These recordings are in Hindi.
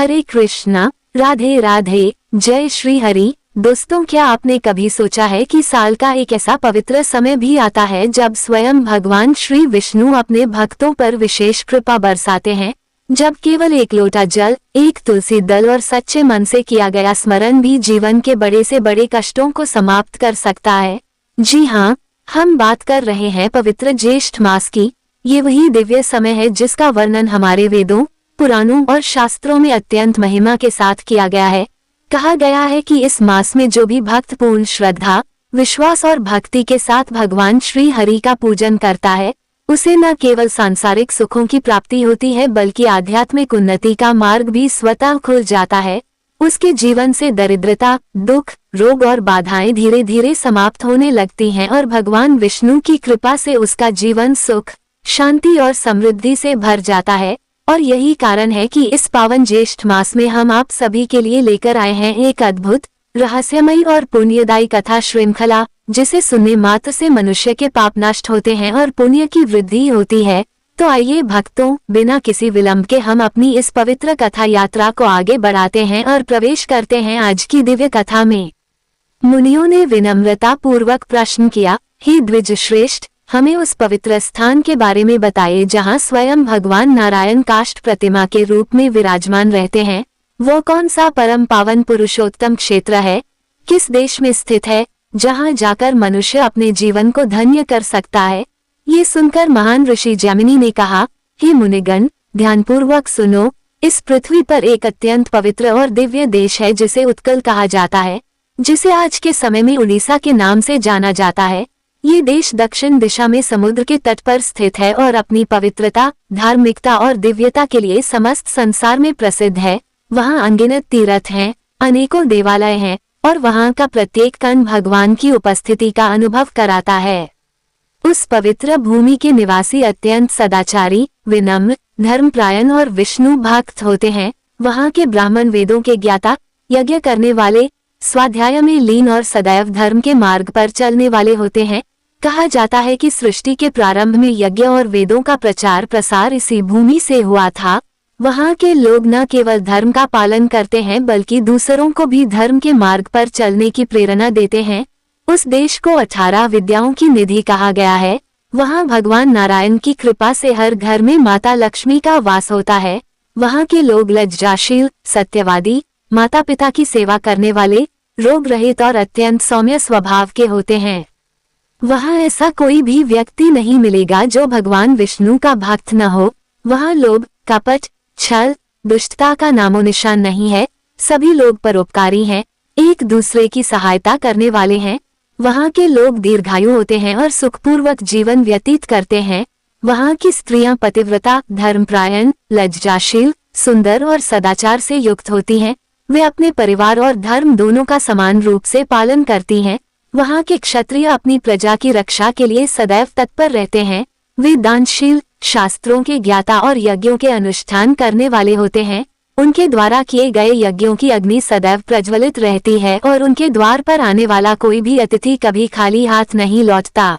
हरे कृष्णा, राधे राधे, जय श्री हरि। दोस्तों, क्या आपने कभी सोचा है कि साल का एक ऐसा पवित्र समय भी आता है जब स्वयं भगवान श्री विष्णु अपने भक्तों पर विशेष कृपा बरसाते हैं, जब केवल एक लोटा जल, एक तुलसी दल और सच्चे मन से किया गया स्मरण भी जीवन के बड़े से बड़े कष्टों को समाप्त कर सकता है। जी हाँ, हम बात कर रहे हैं पवित्र ज्येष्ठ मास की। ये वही दिव्य समय है जिसका वर्णन हमारे वेदों, पुराणों और शास्त्रों में अत्यंत महिमा के साथ किया गया है। कहा गया है कि इस मास में जो भी भक्त पूर्ण श्रद्धा, विश्वास और भक्ति के साथ भगवान श्री हरि का पूजन करता है, उसे न केवल सांसारिक सुखों की प्राप्ति होती है बल्कि आध्यात्मिक उन्नति का मार्ग भी स्वतः खुल जाता है। उसके जीवन से दरिद्रता, दुख, रोग और बाधाएं धीरे धीरे समाप्त होने लगती हैं और भगवान विष्णु की कृपा से उसका जीवन सुख, शांति और समृद्धि से भर जाता है। और यही कारण है कि इस पावन ज्येष्ठ मास में हम आप सभी के लिए लेकर आए हैं एक अद्भुत, रहस्यमयी और पुण्यदायी कथा श्रृंखला, जिसे सुनने मात्र से मनुष्य के पाप नष्ट होते हैं और पुण्य की वृद्धि होती है। तो आइए भक्तों, बिना किसी विलंब के हम अपनी इस पवित्र कथा यात्रा को आगे बढ़ाते हैं और प्रवेश करते हैं आज की दिव्य कथा में। मुनियों ने विनम्रता पूर्वक प्रश्न किया, हे द्विज श्रेष्ठ, हमें उस पवित्र स्थान के बारे में बताइए जहां स्वयं भगवान नारायण काष्ठ प्रतिमा के रूप में विराजमान रहते हैं। वो कौन सा परम पावन पुरुषोत्तम क्षेत्र है, किस देश में स्थित है, जहां जाकर मनुष्य अपने जीवन को धन्य कर सकता है। ये सुनकर महान ऋषि जैमिनी ने कहा, हे मुनिगण, ध्यानपूर्वक सुनो। इस पृथ्वी पर एक अत्यंत पवित्र और दिव्य देश है जिसे उत्कल कहा जाता है, जिसे आज के समय में उड़ीसा के नाम से जाना जाता है। ये देश दक्षिण दिशा में समुद्र के तट पर स्थित है और अपनी पवित्रता, धार्मिकता और दिव्यता के लिए समस्त संसार में प्रसिद्ध है। वहाँ अनगिनत तीर्थ हैं, अनेकों देवालय हैं और वहाँ का प्रत्येक कण भगवान की उपस्थिति का अनुभव कराता है। उस पवित्र भूमि के निवासी अत्यंत सदाचारी, विनम्र, धर्मपरायण और विष्णु भक्त होते हैं। वहाँ के ब्राह्मण वेदों के ज्ञाता, यज्ञ करने वाले, स्वाध्याय में लीन और सदैव धर्म के मार्ग पर चलने वाले होते हैं। कहा जाता है कि सृष्टि के प्रारंभ में यज्ञ और वेदों का प्रचार प्रसार इसी भूमि से हुआ था। वहाँ के लोग न केवल धर्म का पालन करते हैं बल्कि दूसरों को भी धर्म के मार्ग पर चलने की प्रेरणा देते हैं। उस देश को 18 विद्याओं की निधि कहा गया है। वहाँ भगवान नारायण की कृपा से हर घर में माता लक्ष्मी का वास होता है। वहाँ के लोग लज्जाशील, सत्यवादी, माता पिता की सेवा करने वाले, रोग रहित और अत्यंत सौम्य स्वभाव के होते हैं। वहाँ ऐसा कोई भी व्यक्ति नहीं मिलेगा जो भगवान विष्णु का भक्त न हो। वहाँ लोभ, कपट, छल, दुष्टता का नामो निशान नहीं है। सभी लोग परोपकारी हैं, एक दूसरे की सहायता करने वाले हैं। वहाँ के लोग दीर्घायु होते हैं और सुखपूर्वक जीवन व्यतीत करते हैं। वहाँ की स्त्रियां पतिव्रता, धर्मपरायण, लज्जाशील, सुंदर और सदाचार से युक्त होती हैं। वे अपने परिवार और धर्म दोनों का समान रूप से पालन करती हैं। वहाँ के क्षत्रिय अपनी प्रजा की रक्षा के लिए सदैव तत्पर रहते हैं। वे दानशील, शास्त्रों के ज्ञाता और यज्ञों के अनुष्ठान करने वाले होते हैं। उनके द्वारा किए गए यज्ञों की अग्नि सदैव प्रज्वलित रहती है और उनके द्वार पर आने वाला कोई भी अतिथि कभी खाली हाथ नहीं लौटता।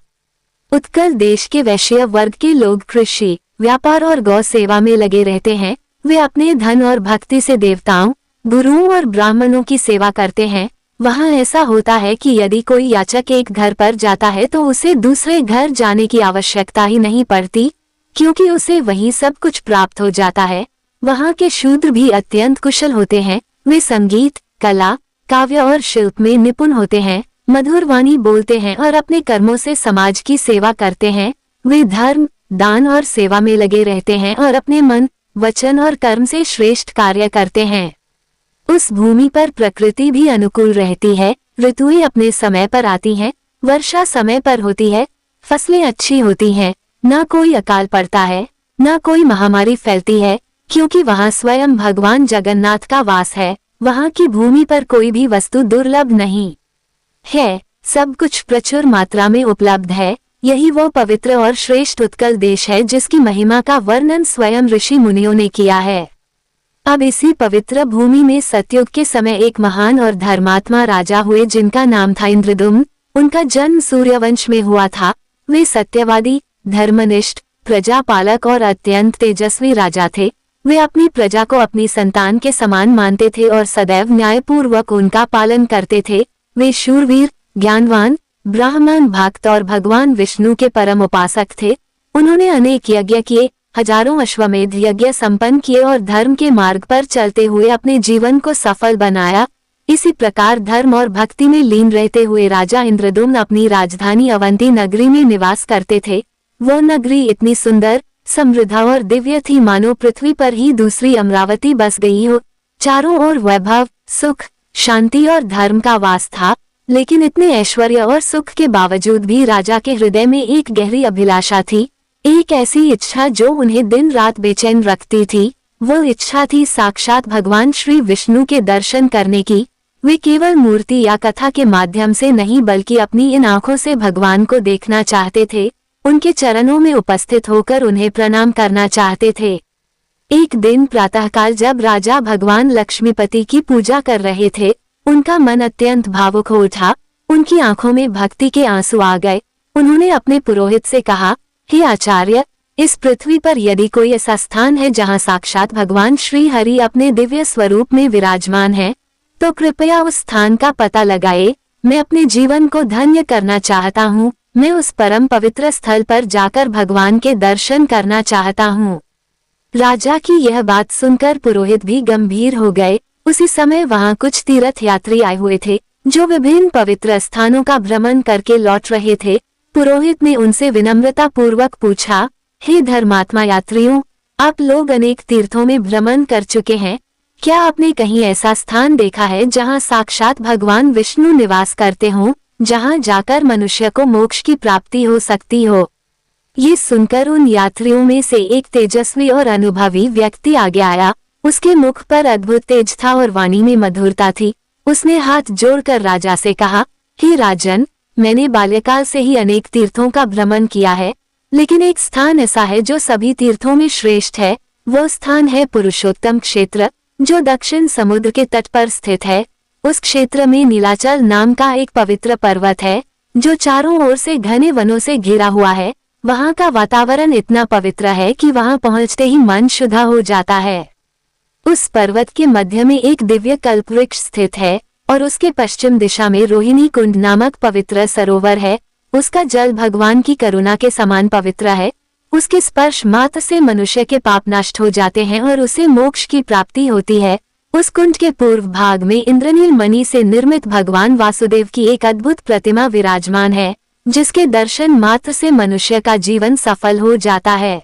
उत्कल देश के वैश्य वर्ग के लोग कृषि, व्यापार और गौ सेवा में लगे रहते हैं। वे अपने धन और भक्ति से देवताओं, गुरुओं और ब्राह्मणों की सेवा करते हैं। वहाँ ऐसा होता है कि यदि कोई याचक एक घर पर जाता है तो उसे दूसरे घर जाने की आवश्यकता ही नहीं पड़ती, क्योंकि उसे वहीं सब कुछ प्राप्त हो जाता है। वहाँ के शूद्र भी अत्यंत कुशल होते हैं। वे संगीत, कला, काव्य और शिल्प में निपुण होते हैं, मधुर वाणी बोलते हैं और अपने कर्मों से समाज की सेवा करते हैं। वे धर्म, दान और सेवा में लगे रहते हैं और अपने मन, वचन और कर्म से श्रेष्ठ कार्य करते हैं। उस भूमि पर प्रकृति भी अनुकूल रहती है। ऋतुएं अपने समय पर आती हैं, वर्षा समय पर होती है, फसलें अच्छी होती हैं, न कोई अकाल पड़ता है, न कोई महामारी फैलती है, क्योंकि वहाँ स्वयं भगवान जगन्नाथ का वास है। वहाँ की भूमि पर कोई भी वस्तु दुर्लभ नहीं है, सब कुछ प्रचुर मात्रा में उपलब्ध है। यही वो पवित्र और श्रेष्ठ उत्कल देश है जिसकी महिमा का वर्णन स्वयं ऋषि मुनियों ने किया है। अब इसी पवित्र भूमि में सतयुग के समय एक महान और धर्मात्मा राजा हुए जिनका नाम था इंद्रदुम्न। उनका जन्म सूर्यवंश में हुआ था। वे सत्यवादी, धर्मनिष्ठ, प्रजापालक और अत्यंत तेजस्वी राजा थे। वे अपनी प्रजा को अपनी संतान के समान मानते थे और सदैव न्यायपूर्वक उनका पालन करते थे। वे शूरवीर, ज्ञानवान, ब्राह्मण भक्त और भगवान विष्णु के परम उपासक थे। उन्होंने अनेक यज्ञ किए, हजारों अश्वमेध यज्ञ संपन्न किए और धर्म के मार्ग पर चलते हुए अपने जीवन को सफल बनाया। इसी प्रकार धर्म और भक्ति में लीन रहते हुए राजा इंद्रद्युम्न अपनी राजधानी अवंती नगरी में निवास करते थे। वो नगरी इतनी सुंदर, समृद्ध और दिव्य थी मानो पृथ्वी पर ही दूसरी अमरावती बस गई हो। चारों ओर वैभव, सुख, शांति और धर्म का वास था। लेकिन इतने ऐश्वर्य और सुख के बावजूद भी राजा के हृदय में एक गहरी अभिलाषा थी, एक ऐसी इच्छा जो उन्हें दिन रात बेचैन रखती थी। वो इच्छा थी साक्षात भगवान श्री विष्णु के दर्शन करने की। वे केवल मूर्ति या कथा के माध्यम से नहीं बल्कि अपनी इन आंखों से भगवान को देखना चाहते थे, उनके चरणों में उपस्थित होकर उन्हें प्रणाम करना चाहते थे। एक दिन प्रातःकाल जब राजा भगवान लक्ष्मीपति की पूजा कर रहे थे, उनका मन अत्यंत भावुक हो उठा। उनकी आंखों में भक्ति के आंसू आ गए। उन्होंने अपने पुरोहित से कहा, हे आचार्य, इस पृथ्वी पर यदि कोई ऐसा स्थान है जहां साक्षात भगवान श्री हरि अपने दिव्य स्वरूप में विराजमान है, तो कृपया उस स्थान का पता लगाए। मैं अपने जीवन को धन्य करना चाहता हूँ। मैं उस परम पवित्र स्थल पर जाकर भगवान के दर्शन करना चाहता हूँ। राजा की यह बात सुनकर पुरोहित भी गंभीर हो गए। उसी समय वहां कुछ तीर्थ यात्री आए हुए थे जो विभिन्न पवित्र स्थानों का भ्रमण करके लौट रहे थे। पुरोहित ने उनसे विनम्रता पूर्वक पूछा, हे धर्मात्मा यात्रियों, आप लोग अनेक तीर्थों में भ्रमण कर चुके हैं, क्या आपने कहीं ऐसा स्थान देखा है जहां साक्षात भगवान विष्णु निवास करते हों, जहां जाकर मनुष्य को मोक्ष की प्राप्ति हो सकती हो? ये सुनकर उन यात्रियों में से एक तेजस्वी और अनुभवी व्यक्ति आगे आया। उसके मुख पर अद्भुत तेज था और वाणी में मधुरता थी। उसने हाथ जोड़कर राजा से कहा, हे राजन, मैंने बाल्यकाल से ही अनेक तीर्थों का भ्रमण किया है, लेकिन एक स्थान ऐसा है जो सभी तीर्थों में श्रेष्ठ है। वो स्थान है पुरुषोत्तम क्षेत्र, जो दक्षिण समुद्र के तट पर स्थित है। उस क्षेत्र में नीलाचल नाम का एक पवित्र पर्वत है, जो चारों ओर से घने वनों से घिरा हुआ है। वहाँ का वातावरण इतना पवित्र है कि वहाँ पहुँचते ही मन शुद्ध हो जाता है। उस पर्वत के मध्य में एक दिव्य कल्पवृक्ष स्थित है और उसके पश्चिम दिशा में रोहिणी कुंड नामक पवित्र सरोवर है। उसका जल भगवान की करुणा के समान पवित्र है। उसके स्पर्श मात्र से मनुष्य के पाप नष्ट हो जाते हैं और उसे मोक्ष की प्राप्ति होती है। उस कुंड के पूर्व भाग में इंद्रनील मणि से निर्मित भगवान वासुदेव की एक अद्भुत प्रतिमा विराजमान है, जिसके दर्शन मात्र से मनुष्य का जीवन सफल हो जाता है।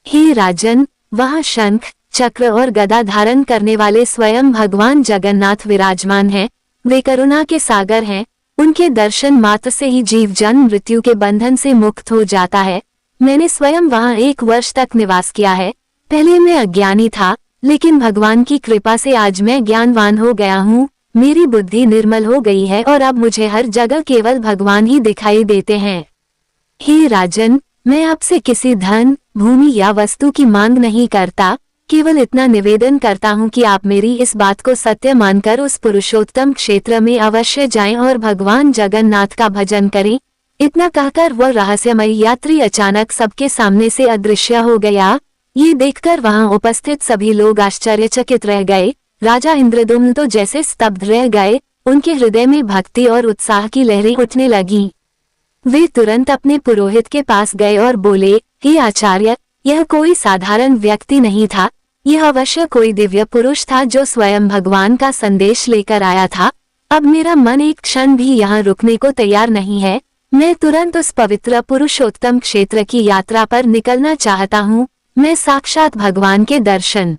हे राजन, वहाँ शंख, चक्र और गदा धारण करने वाले स्वयं भगवान जगन्नाथ विराजमान हैं। वे करुणा के सागर हैं। उनके दर्शन मात्र से ही जीव जन्म मृत्यु के बंधन से मुक्त हो जाता है। मैंने स्वयं वहाँ 1 वर्ष तक निवास किया है। पहले मैं अज्ञानी था, लेकिन भगवान की कृपा से आज मैं ज्ञानवान हो गया हूँ। मेरी बुद्धि निर्मल हो गई है और अब मुझे हर जगह केवल भगवान ही दिखाई देते हैं। हे राजन, मैं आपसे किसी धन, भूमि या वस्तु की मांग नहीं करता, केवल इतना निवेदन करता हूँ कि आप मेरी इस बात को सत्य मानकर उस पुरुषोत्तम क्षेत्र में अवश्य जाएं और भगवान जगन्नाथ का भजन करें। इतना कहकर वह रहस्यमय यात्री अचानक सबके सामने से अदृश्य हो गया। ये देखकर वहां उपस्थित सभी लोग आश्चर्यचकित रह गए। राजा इंद्रद्युम्न तो जैसे स्तब्ध रह गए। उनके हृदय में भक्ति और उत्साह की लहरें उठने लगीं। वे तुरंत अपने पुरोहित के पास गए और बोले, हे आचार्य, यह कोई साधारण व्यक्ति नहीं था, यह अवश्य कोई दिव्य पुरुष था जो स्वयं भगवान का संदेश लेकर आया था। अब मेरा मन एक क्षण भी यहाँ रुकने को तैयार नहीं है। मैं तुरंत उस पवित्र पुरुषोत्तम क्षेत्र की यात्रा पर निकलना चाहता हूँ। मैं साक्षात भगवान के दर्शन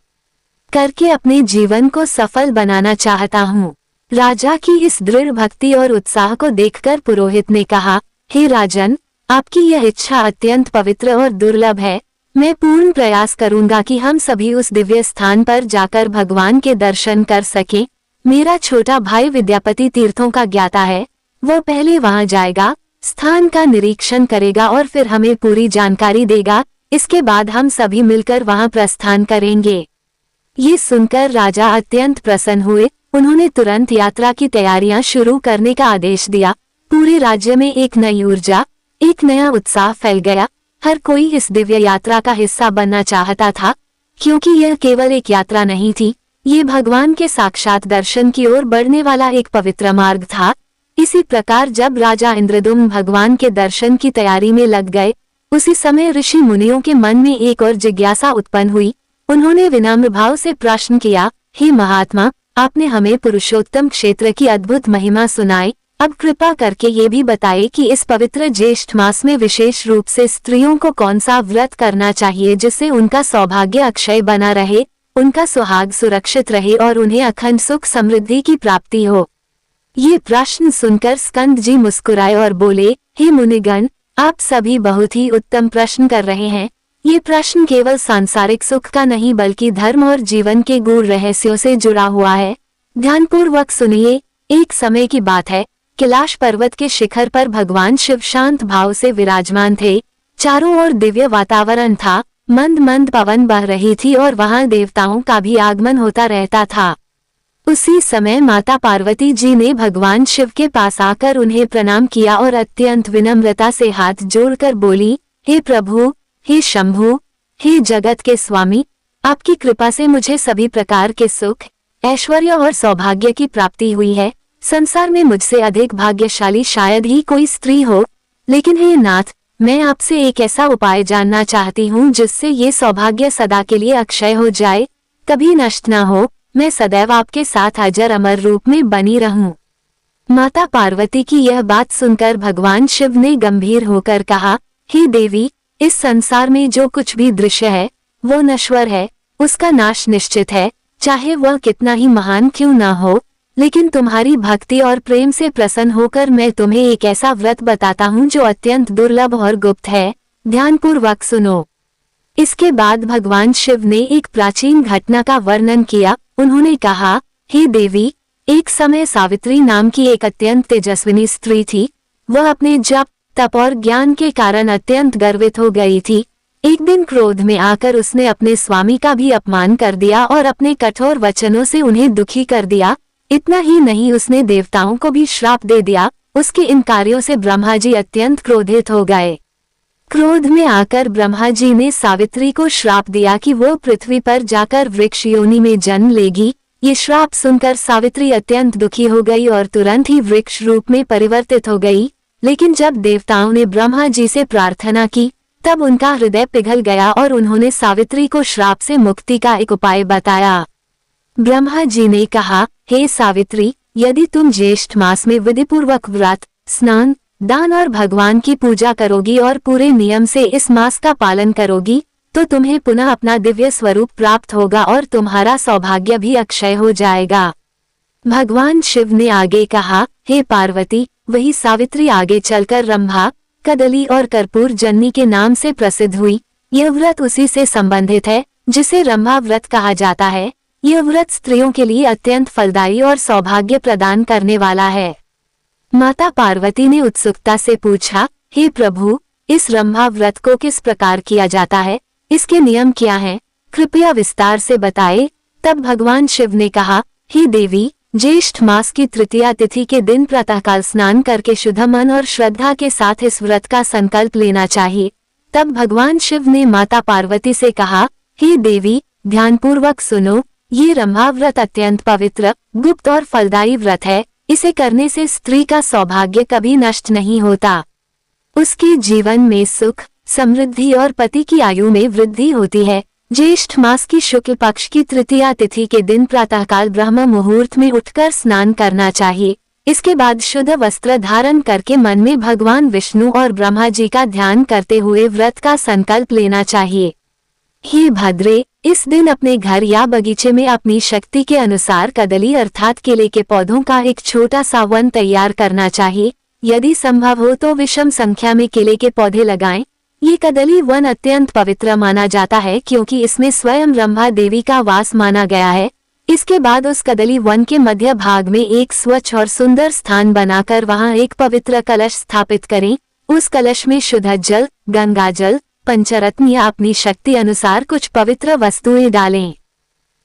करके अपने जीवन को सफल बनाना चाहता हूँ। राजा की इस दृढ़ भक्ति और उत्साह को देखकर पुरोहित ने कहा, हे राजन, आपकी यह इच्छा अत्यंत पवित्र और दुर्लभ है। मैं पूर्ण प्रयास करूंगा कि हम सभी उस दिव्य स्थान पर जाकर भगवान के दर्शन कर सकें। मेरा छोटा भाई विद्यापति तीर्थों का ज्ञाता है। वह पहले वहां जाएगा, स्थान का निरीक्षण करेगा और फिर हमें पूरी जानकारी देगा। इसके बाद हम सभी मिलकर वहां प्रस्थान करेंगे। ये सुनकर राजा अत्यंत प्रसन्न हुए। उन्होंने तुरंत यात्रा की तैयारियां शुरू करने का आदेश दिया। पूरे राज्य में एक नई ऊर्जा, एक नया उत्साह फैल गया। हर कोई इस दिव्य यात्रा का हिस्सा बनना चाहता था। क्योंकि यह केवल एक यात्रा नहीं थी, ये भगवान के साक्षात दर्शन की ओर बढ़ने वाला एक पवित्र मार्ग था। इसी प्रकार जब राजा इंद्रदुम्न भगवान के दर्शन की तैयारी में लग गए, उसी समय ऋषि मुनियों के मन में एक और जिज्ञासा उत्पन्न हुई। उन्होंने विनम्र भाव से प्रश्न किया, हे महात्मा, आपने हमें पुरुषोत्तम क्षेत्र की अद्भुत महिमा सुनाई, अब कृपा करके ये भी बताइए कि इस पवित्र ज्येष्ठ मास में विशेष रूप से स्त्रियों को कौन सा व्रत करना चाहिए जिससे उनका सौभाग्य अक्षय बना रहे, उनका सुहाग सुरक्षित रहे और उन्हें अखंड सुख समृद्धि की प्राप्ति हो। ये प्रश्न सुनकर स्कंद जी मुस्कुराए और बोले, हे मुनिगण, आप सभी बहुत ही उत्तम प्रश्न कर रहे हैं। ये प्रश्न केवल सांसारिक सुख का नहीं बल्कि धर्म और जीवन के गूढ़ रहस्यों से जुड़ा हुआ है। ध्यानपूर्वक सुनिए। एक समय की बात है, कैलाश पर्वत के शिखर पर भगवान शिव शांत भाव से विराजमान थे। चारों ओर दिव्य वातावरण था, मंद मंद पवन बह रही थी और वहां देवताओं का भी आगमन होता रहता था। उसी समय माता पार्वती जी ने भगवान शिव के पास आकर उन्हें प्रणाम किया और अत्यंत विनम्रता से हाथ जोड़कर बोली, हे प्रभु, हे शंभु, हे जगत के स्वामी, आपकी कृपा से मुझे सभी प्रकार के सुख, ऐश्वर्य और सौभाग्य की प्राप्ति हुई है। संसार में मुझसे अधिक भाग्यशाली शायद ही कोई स्त्री हो, लेकिन हे नाथ, मैं आपसे एक ऐसा उपाय जानना चाहती हूँ जिससे ये सौभाग्य सदा के लिए अक्षय हो जाए, कभी नष्ट न हो, मैं सदैव आपके साथ अजर अमर रूप में बनी रहूं। माता पार्वती की यह बात सुनकर भगवान शिव ने गंभीर होकर कहा, हे देवी, इस संसार में जो कुछ भी दृश्य है वो नश्वर है, उसका नाश निश्चित है, चाहे वह कितना ही महान क्यों ना हो। लेकिन तुम्हारी भक्ति और प्रेम से प्रसन्न होकर मैं तुम्हें एक ऐसा व्रत बताता हूँ जो अत्यंत दुर्लभ और गुप्त है। ध्यानपूर्वक सुनो। इसके बाद भगवान शिव ने एक प्राचीन घटना का वर्णन किया। उन्होंने कहा, हे देवी, एक समय सावित्री नाम की एक अत्यंत तेजस्विनी स्त्री थी। वह अपने जप, तप और ज्ञान के कारण अत्यंत गर्वित हो गई थी। एक दिन क्रोध में आकर उसने अपने स्वामी का भी अपमान कर दिया और अपने कठोर वचनों से उन्हें दुखी कर दिया। इतना ही नहीं, उसने देवताओं को भी श्राप दे दिया। उसके इन कार्यों से ब्रह्मा जी अत्यंत क्रोधित हो गए। क्रोध में आकर ब्रह्मा जी ने सावित्री को श्राप दिया कि वो पृथ्वी पर जाकर वृक्ष योनि में जन्म लेगी। ये श्राप सुनकर सावित्री अत्यंत दुखी हो गई और तुरंत ही वृक्ष रूप में परिवर्तित हो गई। लेकिन जब देवताओं ने ब्रह्मा जी से प्रार्थना की, तब उनका हृदय पिघल गया और उन्होंने सावित्री को श्राप से मुक्ति का एक उपाय बताया। ब्रह्मा जी ने कहा, हे सावित्री, यदि तुम ज्येष्ठ मास में विधिपूर्वक व्रत, स्नान, दान और भगवान की पूजा करोगी और पूरे नियम से इस मास का पालन करोगी, तो तुम्हें पुनः अपना दिव्य स्वरूप प्राप्त होगा और तुम्हारा सौभाग्य भी अक्षय हो जाएगा। भगवान शिव ने आगे कहा, हे पार्वती, वही सावित्री आगे चलकर रंभा, कदली और कर्पूर जन्नी के नाम से प्रसिद्ध हुई। यह व्रत उसी से संबंधित है जिसे रंभा व्रत कहा जाता है। यह व्रत स्त्रियों के लिए अत्यंत फलदायी और सौभाग्य प्रदान करने वाला है। माता पार्वती ने उत्सुकता से पूछा, हे प्रभु, इस रंभा व्रत को किस प्रकार किया जाता है, इसके नियम क्या हैं? कृपया विस्तार से बताएं। तब भगवान शिव ने कहा, हे देवी, ज्येष्ठ मास की तृतीया तिथि के दिन प्रातःकाल स्नान करके शुद्ध मन और श्रद्धा के साथ इस व्रत का संकल्प लेना चाहिए। तब भगवान शिव ने माता पार्वती से कहा, हे देवी, ध्यानपूर्वक सुनो, ये रंभा व्रत अत्यंत पवित्र, गुप्त और फलदायी व्रत है। इसे करने से स्त्री का सौभाग्य कभी नष्ट नहीं होता। उसके जीवन में सुख, समृद्धि और पति की आयु में वृद्धि होती है। ज्येष्ठ मास की शुक्ल पक्ष की तृतीया तिथि के दिन प्रातःकाल ब्रह्म मुहूर्त में उठकर स्नान करना चाहिए। इसके बाद शुद्ध वस्त्र धारण करके मन में भगवान विष्णु और ब्रह्मा जी का ध्यान करते हुए व्रत का संकल्प लेना चाहिए। हे भद्रे, इस दिन अपने घर या बगीचे में अपनी शक्ति के अनुसार कदली अर्थात केले के पौधों का एक छोटा सा वन तैयार करना चाहिए। यदि संभव हो तो विषम संख्या में केले के पौधे लगाएं। ये कदली वन अत्यंत पवित्र माना जाता है क्योंकि इसमें स्वयं रंभा देवी का वास माना गया है। इसके बाद उस कदली वन के मध्य भाग में एक स्वच्छ और सुंदर स्थान बनाकर वहां एक पवित्र कलश स्थापित करें। उस कलश में शुद्ध जल, गंगा जल, पंचरत्न या अपनी शक्ति अनुसार कुछ पवित्र वस्तुएं डालें।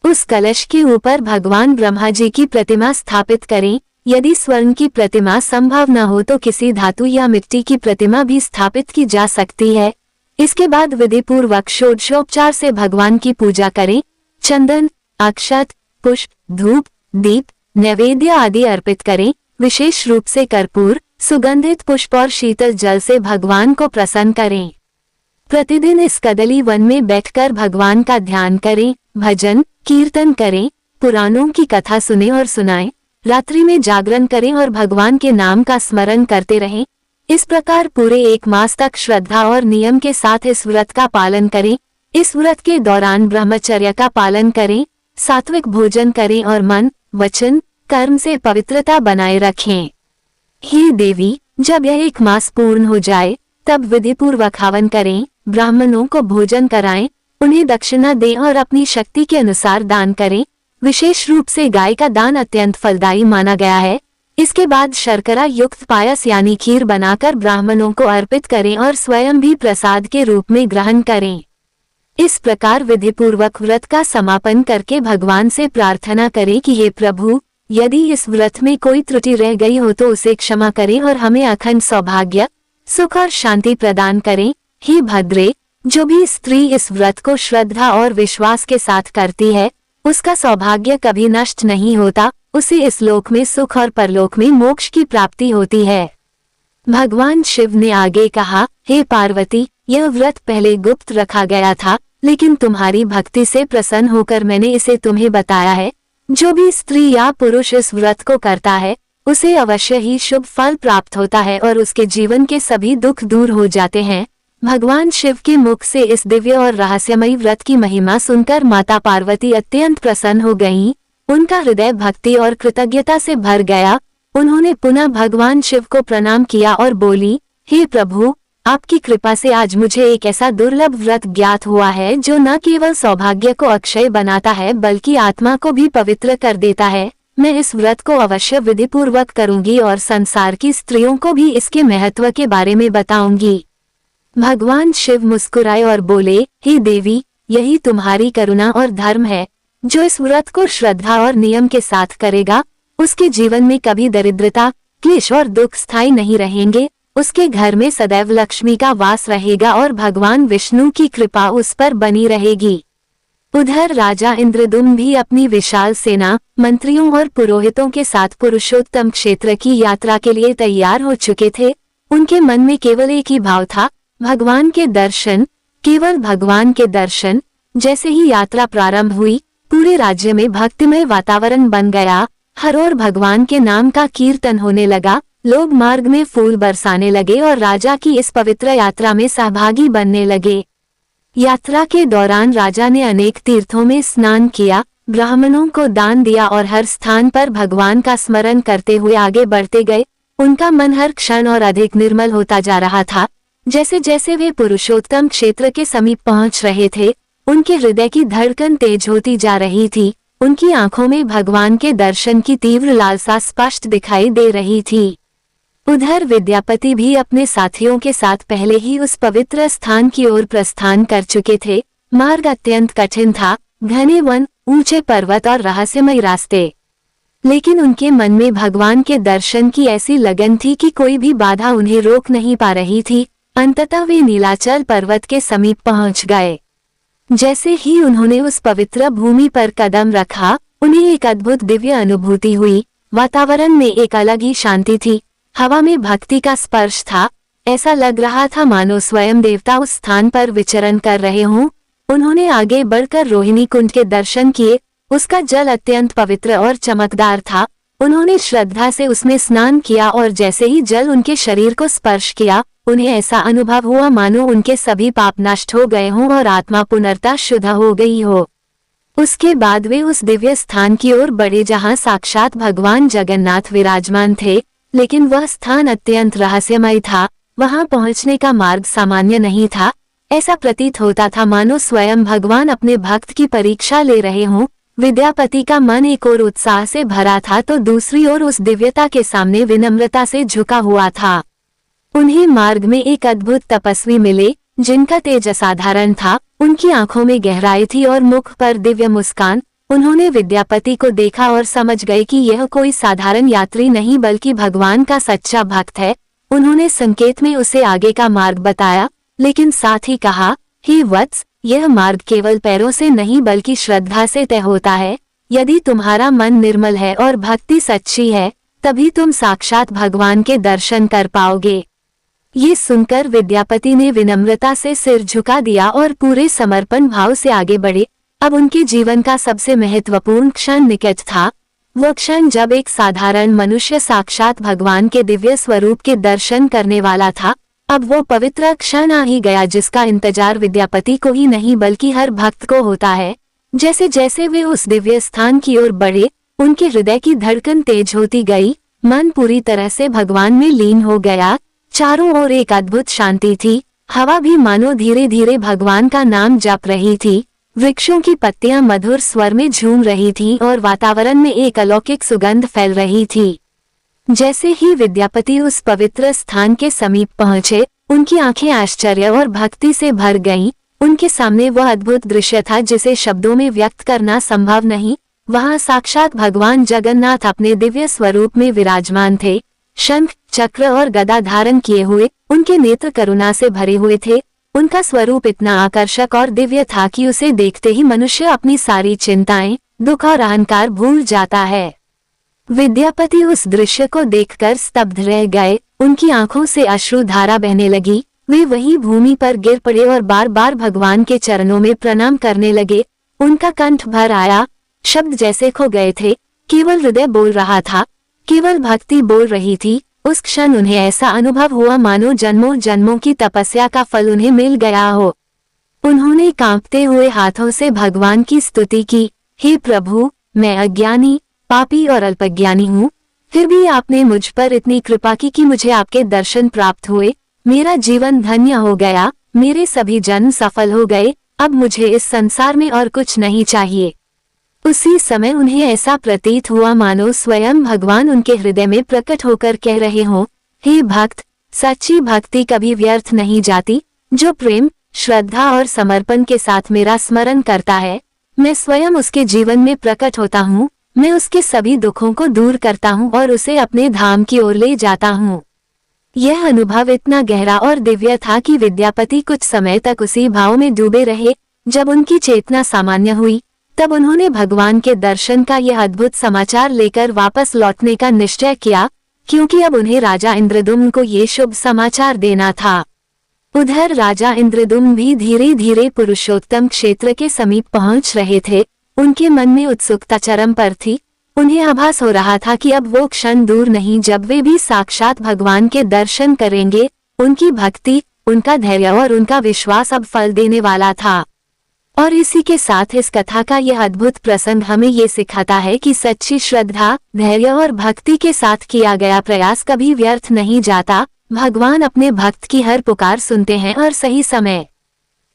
उस कलश के ऊपर भगवान ब्रह्मा जी की प्रतिमा स्थापित करें। यदि स्वर्ण की प्रतिमा संभव न हो तो किसी धातु या मिट्टी की प्रतिमा भी स्थापित की जा सकती है। इसके बाद विधि पूर्वक षोडशोपचार से भगवान की पूजा करें। चंदन, अक्षत, पुष्प, धूप, दीप, नैवेद्य आदि अर्पित करें। विशेष रूप से कर्पूर, सुगंधित पुष्प और शीतल जल से भगवान को प्रसन्न करें। प्रतिदिन इस कदली वन में बैठकर भगवान का ध्यान करें, भजन कीर्तन करें, पुराणों की कथा सुने और सुनाएं। रात्रि में जागरण करें और भगवान के नाम का स्मरण करते रहें। इस प्रकार पूरे 1 मास तक श्रद्धा और नियम के साथ इस व्रत का पालन करें। इस व्रत के दौरान ब्रह्मचर्य का पालन करें, सात्विक भोजन करें और मन, वचन, कर्म से पवित्रता बनाए रखें। हे देवी, जब यह 1 मास पूर्ण हो जाए तब विधि पूर्वक हवन करें, ब्राह्मणों को भोजन कराएं, उन्हें दक्षिणा दें और अपनी शक्ति के अनुसार दान करें। विशेष रूप से गाय का दान अत्यंत फलदायी माना गया है। इसके बाद शर्करा युक्त पायस यानी खीर बनाकर ब्राह्मणों को अर्पित करें और स्वयं भी प्रसाद के रूप में ग्रहण करें। इस प्रकार विधि पूर्वक व्रत का समापन करके भगवान से प्रार्थना करें कि हे प्रभु, यदि इस व्रत में कोई त्रुटि रह गई हो तो उसे क्षमा करें और हमें अखंड सौभाग्य, सुख और शांति प्रदान करें। हे भद्रे, जो भी स्त्री इस व्रत को श्रद्धा और विश्वास के साथ करती है उसका सौभाग्य कभी नष्ट नहीं होता, उसे इस लोक में सुख और परलोक में मोक्ष की प्राप्ति होती है। भगवान शिव ने आगे कहा, हे पार्वती, यह व्रत पहले गुप्त रखा गया था, लेकिन तुम्हारी भक्ति से प्रसन्न होकर मैंने इसे तुम्हें बताया है। जो भी स्त्री या पुरुष इस व्रत को करता है उसे अवश्य ही शुभ फल प्राप्त होता है और उसके जीवन के सभी दुख दूर हो जाते हैं। भगवान शिव के मुख से इस दिव्य और रहस्यमयी व्रत की महिमा सुनकर माता पार्वती अत्यंत प्रसन्न हो गईं। उनका हृदय भक्ति और कृतज्ञता से भर गया। उन्होंने पुनः भगवान शिव को प्रणाम किया और बोली, हे प्रभु, आपकी कृपा से आज मुझे एक ऐसा दुर्लभ व्रत ज्ञात हुआ है जो न केवल सौभाग्य को अक्षय बनाता है बल्कि आत्मा को भी पवित्र कर देता है। मैं इस व्रत को अवश्य विधि पूर्वक करूंगी और संसार की स्त्रियों को भी इसके महत्व के बारे में बताऊंगी। भगवान शिव मुस्कुराए और बोले, हे देवी, यही तुम्हारी करुणा और धर्म है। जो इस व्रत को श्रद्धा और नियम के साथ करेगा उसके जीवन में कभी दरिद्रता, क्लेश और दुख स्थायी नहीं रहेंगे। उसके घर में सदैव लक्ष्मी का वास रहेगा और भगवान विष्णु की कृपा उस पर बनी रहेगी। उधर राजा इंद्रदुम्न भी अपनी विशाल सेना, मंत्रियों और पुरोहितों के साथ पुरुषोत्तम क्षेत्र की यात्रा के लिए तैयार हो चुके थे। उनके मन में केवल एक ही भाव था, भगवान के दर्शन, केवल भगवान के दर्शन। जैसे ही यात्रा प्रारंभ हुई पूरे राज्य में भक्तिमय वातावरण बन गया। हर ओर भगवान के नाम का कीर्तन होने लगा। लोग मार्ग में फूल बरसाने लगे और राजा की इस पवित्र यात्रा में सहभागी बनने लगे। यात्रा के दौरान राजा ने अनेक तीर्थों में स्नान किया, ब्राह्मणों को दान दिया और हर स्थान पर भगवान का स्मरण करते हुए आगे बढ़ते गए। उनका मन हर क्षण और अधिक निर्मल होता जा रहा था। जैसे जैसे वे पुरुषोत्तम क्षेत्र के समीप पहुंच रहे थे उनके हृदय की धड़कन तेज होती जा रही थी। उनकी आंखों में भगवान के दर्शन की तीव्र लालसा स्पष्ट दिखाई दे रही थी। उधर विद्यापति भी अपने साथियों के साथ पहले ही उस पवित्र स्थान की ओर प्रस्थान कर चुके थे। मार्ग अत्यंत कठिन था, घने वन, ऊंचे पर्वत और रहस्यमय रास्ते, लेकिन उनके मन में भगवान के दर्शन की ऐसी लगन थी कि कोई भी बाधा उन्हें रोक नहीं पा रही थी। अंततः वे नीलाचल पर्वत के समीप पहुंच गए। जैसे ही उन्होंने उस पवित्र भूमि पर कदम रखा उन्हें एक अद्भुत दिव्य अनुभूति हुई। वातावरण में एक अलग ही शांति थी, हवा में भक्ति का स्पर्श था। ऐसा लग रहा था मानो स्वयं देवता उस स्थान पर विचरण कर रहे हों। उन्होंने आगे बढ़कर रोहिणी कुंड के दर्शन किए। उसका जल अत्यंत पवित्र और चमकदार था। उन्होंने श्रद्धा से उसमें स्नान किया और जैसे ही जल उनके शरीर को स्पर्श किया उन्हें ऐसा अनुभव हुआ मानो उनके सभी पाप नष्ट हो गए हों और आत्मा पुनर्ता शुद्ध हो गई हो। उसके बाद वे उस दिव्य स्थान की ओर बढ़े जहां साक्षात भगवान जगन्नाथ विराजमान थे, लेकिन वह स्थान अत्यंत रहस्यमय था। वहां पहुंचने का मार्ग सामान्य नहीं था। ऐसा प्रतीत होता था मानो स्वयं भगवान अपने भक्त की परीक्षा ले रहे हों। विद्यापति का मन एक ओर उत्साह से भरा था तो दूसरी ओर उस दिव्यता के सामने विनम्रता से झुका हुआ था। उन्हें मार्ग में एक अद्भुत तपस्वी मिले जिनका तेज असाधारण था। उनकी आंखों में गहराई थी और मुख पर दिव्य मुस्कान। उन्होंने विद्यापति को देखा और समझ गए कि यह कोई साधारण यात्री नहीं बल्कि भगवान का सच्चा भक्त है। उन्होंने संकेत में उसे आगे का मार्ग बताया। लेकिन साथ ही कहा, हे वत्स, यह मार्ग केवल पैरों से नहीं बल्कि श्रद्धा से तय होता है। यदि तुम्हारा मन निर्मल है और भक्ति सच्ची है, तभी तुम साक्षात भगवान के दर्शन कर पाओगे। ये सुनकर विद्यापति ने विनम्रता से सिर झुका दिया और पूरे समर्पण भाव से आगे बढ़े। अब उनके जीवन का सबसे महत्वपूर्ण क्षण निकट था, वो क्षण जब एक साधारण मनुष्य साक्षात भगवान के दिव्य स्वरूप के दर्शन करने वाला था। अब वो पवित्र क्षण आ ही गया जिसका इंतजार विद्यापति को ही नहीं बल्कि हर भक्त को होता है। जैसे जैसे वे उस दिव्य स्थान की ओर बढ़े, उनके हृदय की धड़कन तेज होती गई, मन पूरी तरह से भगवान में लीन हो गया। चारों ओर एक अद्भुत शांति थी, हवा भी मानो धीरे धीरे भगवान का नाम जप रही थी, वृक्षों की पत्तियां मधुर स्वर में झूम रही थीं और वातावरण में एक अलौकिक सुगंध फैल रही थी। जैसे ही विद्यापति उस पवित्र स्थान के समीप पहुंचे, उनकी आंखें आश्चर्य और भक्ति से भर गईं। उनके सामने वह अद्भुत दृश्य था जिसे शब्दों में व्यक्त करना संभव नहीं। वहां साक्षात भगवान जगन्नाथ अपने दिव्य स्वरूप में विराजमान थे। शंख, चक्र और गदा धारण किए हुए, उनके नेत्र करुणा से भरे हुए थे। उनका स्वरूप इतना आकर्षक और दिव्य था कि उसे देखते ही मनुष्य अपनी सारी चिंताएं, दुख और अहंकार भूल जाता है। विद्यापति उस दृश्य को देखकर स्तब्ध रह गए, उनकी आंखों से अश्रुधारा बहने लगी। वे वहीं भूमि पर गिर पड़े और बार बार भगवान के चरणों में प्रणाम करने लगे। उनका कंठ भर आया, शब्द जैसे खो गए थे, केवल हृदय बोल रहा था, केवल भक्ति बोल रही थी। उस क्षण उन्हें ऐसा अनुभव हुआ मानो जन्मों जन्मों की तपस्या का फल उन्हें मिल गया हो। उन्होंने कांपते हुए हाथों से भगवान की स्तुति की, हे प्रभु, मैं अज्ञानी, पापी और अल्पज्ञानी हूँ, फिर भी आपने मुझ पर इतनी कृपा की कि मुझे आपके दर्शन प्राप्त हुए। मेरा जीवन धन्य हो गया, मेरे सभी जन्म सफल हो गए, अब मुझे इस संसार में और कुछ नहीं चाहिए। उसी समय उन्हें ऐसा प्रतीत हुआ मानो स्वयं भगवान उनके हृदय में प्रकट होकर कह रहे हों, हे भक्त, सच्ची भक्ति कभी व्यर्थ नहीं जाती। जो प्रेम, श्रद्धा और समर्पण के साथ मेरा स्मरण करता है, मैं स्वयं उसके जीवन में प्रकट होता हूँ। मैं उसके सभी दुखों को दूर करता हूँ और उसे अपने धाम की ओर ले जाता हूँ। यह अनुभव इतना गहरा और दिव्य था कि विद्यापति कुछ समय तक उसी भाव में डूबे रहे। जब उनकी चेतना सामान्य हुई, तब उन्होंने भगवान के दर्शन का यह अद्भुत समाचार लेकर वापस लौटने का निश्चय किया, क्योंकि अब उन्हें राजा इंद्रद्युम्न को ये शुभ समाचार देना था। उधर राजा इंद्रद्युम्न भी धीरे धीरे पुरुषोत्तम क्षेत्र के समीप पहुंच रहे थे। उनके मन में उत्सुकता चरम पर थी। उन्हें आभास हो रहा था कि अब वो क्षण दूर नहीं जब वे भी साक्षात भगवान के दर्शन करेंगे। उनकी भक्ति, उनका धैर्य और उनका विश्वास अब फल देने वाला था। और इसी के साथ इस कथा का यह अद्भुत प्रसंग हमें ये सिखाता है कि सच्ची श्रद्धा, धैर्य और भक्ति के साथ किया गया प्रयास कभी व्यर्थ नहीं जाता। भगवान अपने भक्त की हर पुकार सुनते हैं और सही समय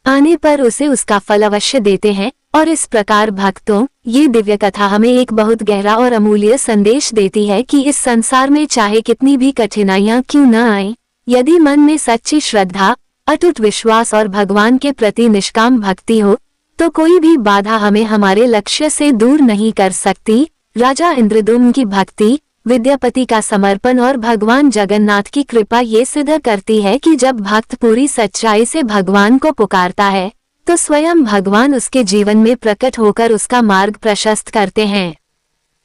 आने पर उसे उसका फल अवश्य देते हैं। और इस प्रकार भक्तों, ये दिव्य कथा हमें एक बहुत गहरा और अमूल्य संदेश देती है कि इस संसार में चाहे कितनी भी कठिनाइयां क्यों न आए, यदि मन में सच्ची श्रद्धा, अटूट विश्वास और भगवान के प्रति निष्काम भक्ति हो, तो कोई भी बाधा हमें हमारे लक्ष्य से दूर नहीं कर सकती। राजा इंद्रद्युम्न की भक्ति, विद्यापति का समर्पण और भगवान जगन्नाथ की कृपा ये सिद्ध करती है कि जब भक्त पूरी सच्चाई से भगवान को पुकारता है, तो स्वयं भगवान उसके जीवन में प्रकट होकर उसका मार्ग प्रशस्त करते हैं।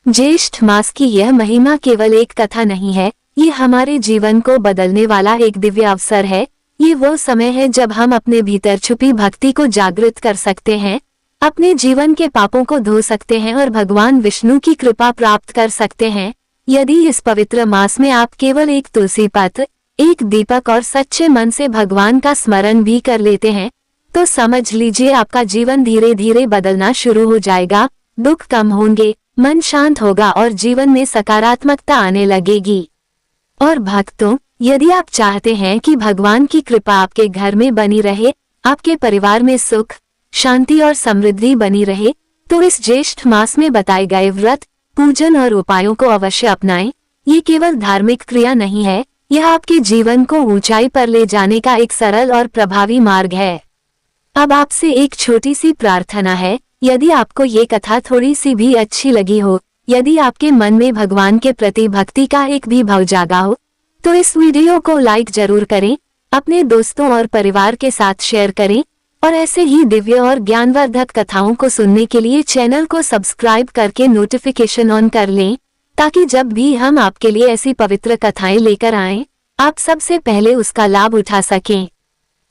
ज्येष्ठ मास की यह महिमा केवल एक कथा नहीं है, ये हमारे जीवन को बदलने वाला एक दिव्य अवसर है। ये वो समय है जब हम अपने भीतर छुपी भक्ति को जागृत कर सकते हैं, अपने जीवन के पापों को धो सकते हैं और भगवान विष्णु की कृपा प्राप्त कर सकते हैं। यदि इस पवित्र मास में आप केवल एक तुलसी पत्र, एक दीपक और सच्चे मन से भगवान का स्मरण भी कर लेते हैं, तो समझ लीजिए आपका जीवन धीरे धीरे बदलना शुरू हो जाएगा। दुख कम होंगे, मन शांत होगा और जीवन में सकारात्मकता आने लगेगी। और भक्तों, यदि आप चाहते हैं कि भगवान की कृपा आपके घर में बनी रहे, आपके परिवार में सुख, शांति और समृद्धि बनी रहे, तो इस ज्येष्ठ मास में बताए गए व्रत, पूजन और उपायों को अवश्य अपनाएं। ये केवल धार्मिक क्रिया नहीं है, यह आपके जीवन को ऊंचाई पर ले जाने का एक सरल और प्रभावी मार्ग है। अब आपसे एक छोटी सी प्रार्थना है। यदि आपको ये कथा थोड़ी सी भी अच्छी लगी हो, यदि आपके मन में भगवान के प्रति भक्ति का एक भी भाव जागा हो, तो इस वीडियो को लाइक जरूर करें। अपने दोस्तों और परिवार के साथ शेयर करें और ऐसे ही दिव्य और ज्ञानवर्धक कथाओं को सुनने के लिए चैनल को सब्सक्राइब करके नोटिफिकेशन ऑन कर लें, ताकि जब भी हम आपके लिए ऐसी पवित्र कथाएं लेकर आएं, आप सबसे पहले उसका लाभ उठा सकें।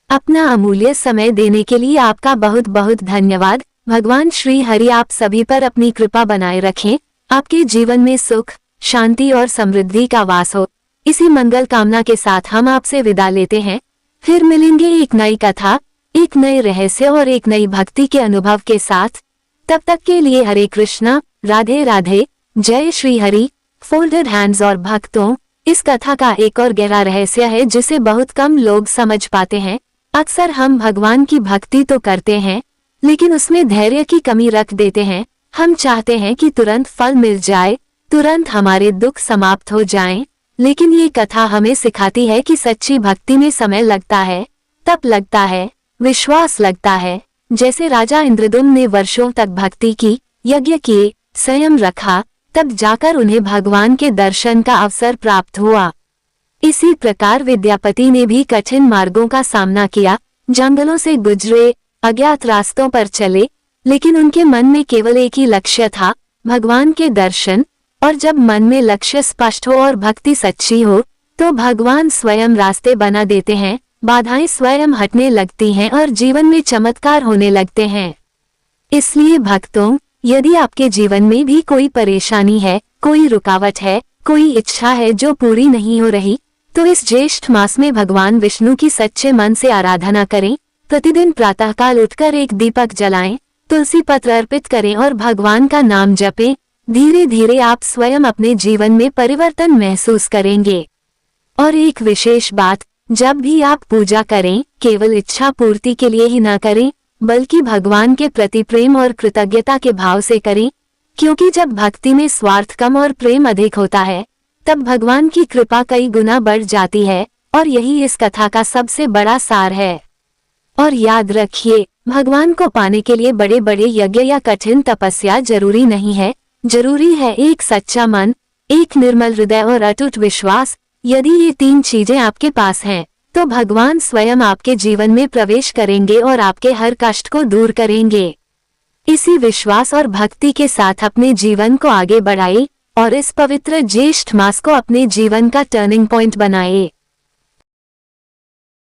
अपना अमूल्य समय देने के लिए आपका बहुत बहुत धन्यवाद। भगवान श्री हरि आप सभी पर अपनी कृपा बनाए रखें, आपके जीवन में सुख, शांति और समृद्धि का वास हो। इसी मंगल कामना के साथ हम आपसे विदा लेते हैं। फिर मिलेंगे एक नई कथा, एक नए रहस्य और एक नई भक्ति के अनुभव के साथ। तब तक के लिए हरे कृष्णा, राधे राधे, जय श्री हरि। फोल्डेड हैंड्स और भक्तों, इस कथा का एक और गहरा रहस्य है जिसे बहुत कम लोग समझ पाते हैं। अक्सर हम भगवान की भक्ति तो करते हैं, लेकिन उसमें धैर्य की कमी रख देते हैं। हम चाहते हैं कि तुरंत फल मिल जाए, तुरंत हमारे दुख समाप्त हो जाएं, लेकिन ये कथा हमें सिखाती है कि सच्ची भक्ति में समय लगता है, तप लगता है, विश्वास लगता है। जैसे राजा इंद्रदुम्न ने वर्षों तक भक्ति की, यज्ञ किए, संयम रखा, तब जाकर उन्हें भगवान के दर्शन का अवसर प्राप्त हुआ। इसी प्रकार विद्यापति ने भी कठिन मार्गों का सामना किया, जंगलों से गुजरे, अज्ञात रास्तों पर चले, लेकिन उनके मन में केवल एक ही लक्ष्य था, भगवान के दर्शन। और जब मन में लक्ष्य स्पष्ट हो और भक्ति सच्ची हो, तो भगवान स्वयं रास्ते बना देते हैं, बाधाएं स्वयं हटने लगती हैं और जीवन में चमत्कार होने लगते हैं। इसलिए भक्तों, यदि आपके जीवन में भी कोई परेशानी है, कोई रुकावट है, कोई इच्छा है जो पूरी नहीं हो रही, तो इस ज्येष्ठ मास में भगवान विष्णु की सच्चे मन से आराधना करें। प्रतिदिन प्रातःकाल उठकर एक दीपक जलाएं, तुलसी पत्र अर्पित करें और भगवान का नाम जपें। धीरे धीरे आप स्वयं अपने जीवन में परिवर्तन महसूस करेंगे। और एक विशेष बात, जब भी आप पूजा करें, केवल इच्छा पूर्ति के लिए ही ना करें, बल्कि भगवान के प्रति प्रेम और कृतज्ञता के भाव से करें, क्योंकि जब भक्ति में स्वार्थ कम और प्रेम अधिक होता है, तब भगवान की कृपा कई गुना बढ़ जाती है। और यही इस कथा का सबसे बड़ा सार है। और याद रखिए, भगवान को पाने के लिए बड़े बड़े यज्ञ या कठिन तपस्या जरूरी नहीं है। जरूरी है एक सच्चा मन, एक निर्मल हृदय और अटूट विश्वास। यदि ये तीन चीजें आपके पास हैं, तो भगवान स्वयं आपके जीवन में प्रवेश करेंगे और आपके हर कष्ट को दूर करेंगे। इसी विश्वास और भक्ति के साथ अपने जीवन को आगे बढ़ाएं और इस पवित्र ज्येष्ठ मास को अपने जीवन का टर्निंग पॉइंट बनाएं।